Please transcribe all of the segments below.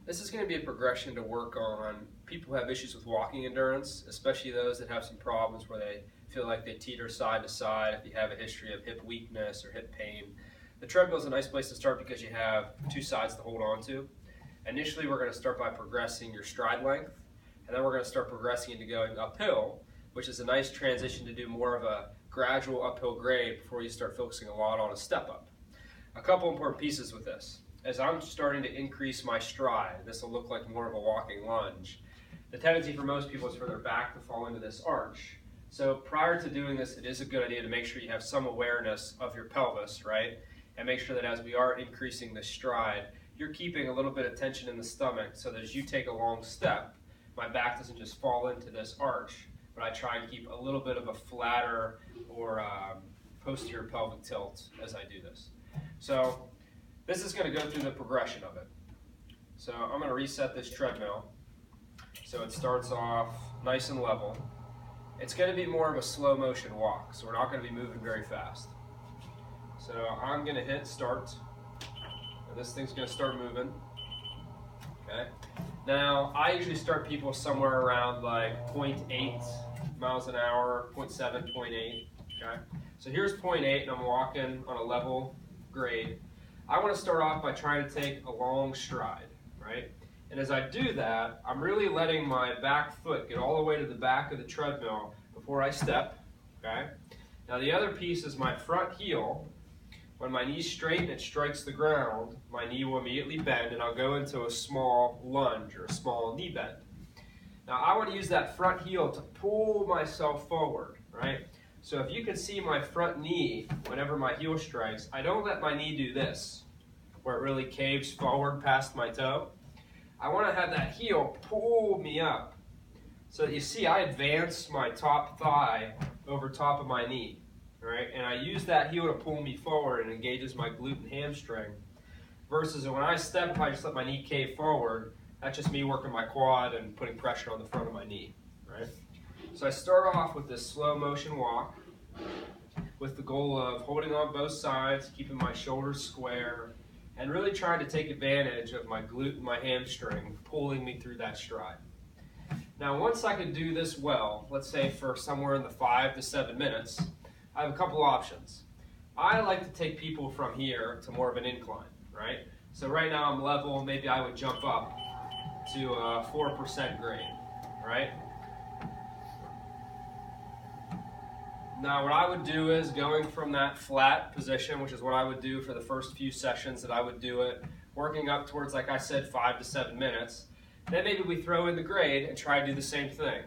This is going to be a progression to work on people who have issues with walking endurance, especially those that have some problems where they feel like they teeter side to side. If you have a history of hip weakness or hip pain, the treadmill is a nice place to start because you have two sides to hold on to. Initially, we're going to start by progressing your stride length, and then we're going to start progressing into going uphill, which is a nice transition to do more of a gradual uphill grade before you start focusing a lot on a step up. A couple important pieces with this. As I'm starting to increase my stride, this will look like more of a walking lunge. The tendency for most people is for their back to fall into this arch. So prior to doing this, it is a good idea to make sure you have some awareness of your pelvis, right? And make sure that as we are increasing the stride, you're keeping a little bit of tension in the stomach so that as you take a long step, my back doesn't just fall into this arch, but I try and keep a little bit of a flatter or posterior pelvic tilt as I do this. So this is going to go through the progression of it. So I'm going to reset this treadmill so it starts off nice and level. It's going to be more of a slow motion walk, so we're not going to be moving very fast. So I'm going to hit start, and this thing's going to start moving. Okay. Now I usually start people somewhere around like 0.8 miles an hour, 0.7, 0.8. Okay. So here's 0.8, and I'm walking on a level grade. I want to start off by trying to take a long stride, right? And as I do that, I'm really letting my back foot get all the way to the back of the treadmill before I step, okay? Now the other piece is my front heel. When my knee's straight and it strikes the ground, my knee will immediately bend and I'll go into a small lunge or a small knee bend. Now I want to use that front heel to pull myself forward, right? So if you can see my front knee, whenever my heel strikes, I don't let my knee do this, where it really caves forward past my toe. I want to have that heel pull me up. So that you see I advance my top thigh over top of my knee, right? And I use that heel to pull me forward and engages my glute and hamstring. Versus when I step, if I just let my knee cave forward, that's just me working my quad and putting pressure on the front of my knee, right? So I start off with this slow motion walk with the goal of holding on both sides, keeping my shoulders square, and really trying to take advantage of my glute and my hamstring pulling me through that stride. Now once I can do this well, let's say for somewhere in the 5 to 7 minutes, I have a couple options. I like to take people from here to more of an incline, right? So right now I'm level, maybe I would jump up to a 4% grade, right? Now what I would do is going from that flat position, which is what I would do for the first few sessions that I would do it, working up towards, like I said, 5 to 7 minutes. Then maybe we throw in the grade and try to do the same thing.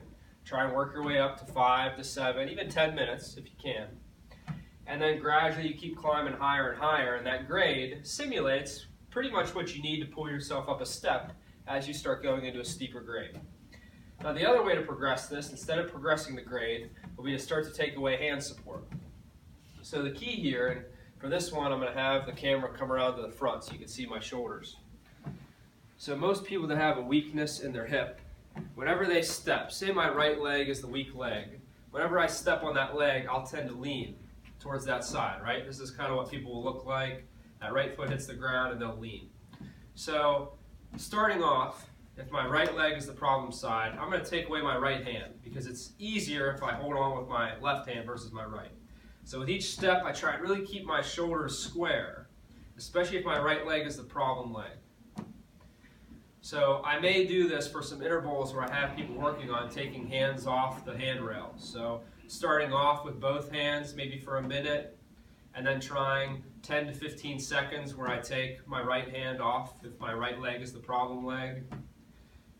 Try and work your way up to 5 to 7, even 10 minutes if you can. And then gradually you keep climbing higher and higher, and that grade simulates pretty much what you need to pull yourself up a step as you start going into a steeper grade. Now the other way to progress this, instead of progressing the grade, will be to start to take away hand support. So the key here, and for this one I'm going to have the camera come around to the front so you can see my shoulders. So most people that have a weakness in their hip, whenever they step, say my right leg is the weak leg, whenever I step on that leg I'll tend to lean towards that side, right? This is kind of what people will look like. That right foot hits the ground and they'll lean. So starting off, if my right leg is the problem side, I'm going to take away my right hand because it's easier if I hold on with my left hand versus my right. So with each step, I try to really keep my shoulders square, especially if my right leg is the problem leg. So I may do this for some intervals where I have people working on taking hands off the handrail. So starting off with both hands, maybe for a minute, and then trying 10 to 15 seconds where I take my right hand off if my right leg is the problem leg.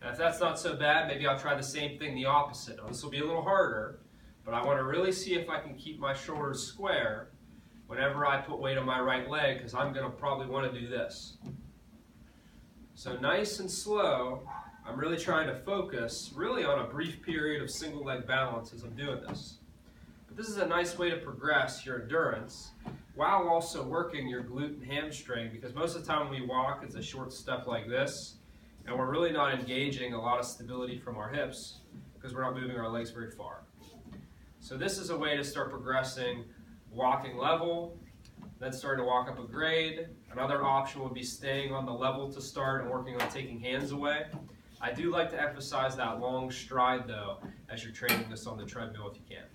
And if that's not so bad, maybe I'll try the same thing the opposite. Now, this will be a little harder, but I want to really see if I can keep my shoulders square whenever I put weight on my right leg, because I'm going to probably want to do this. So nice and slow, I'm really trying to focus really on a brief period of single leg balance as I'm doing this. But this is a nice way to progress your endurance while also working your glute and hamstring, because most of the time when we walk, it's a short step like this, and we're really not engaging a lot of stability from our hips because we're not moving our legs very far. So this is a way to start progressing walking level, then starting to walk up a grade. Another option would be staying on the level to start and working on taking hands away. I do like to emphasize that long stride though as you're training this on the treadmill if you can.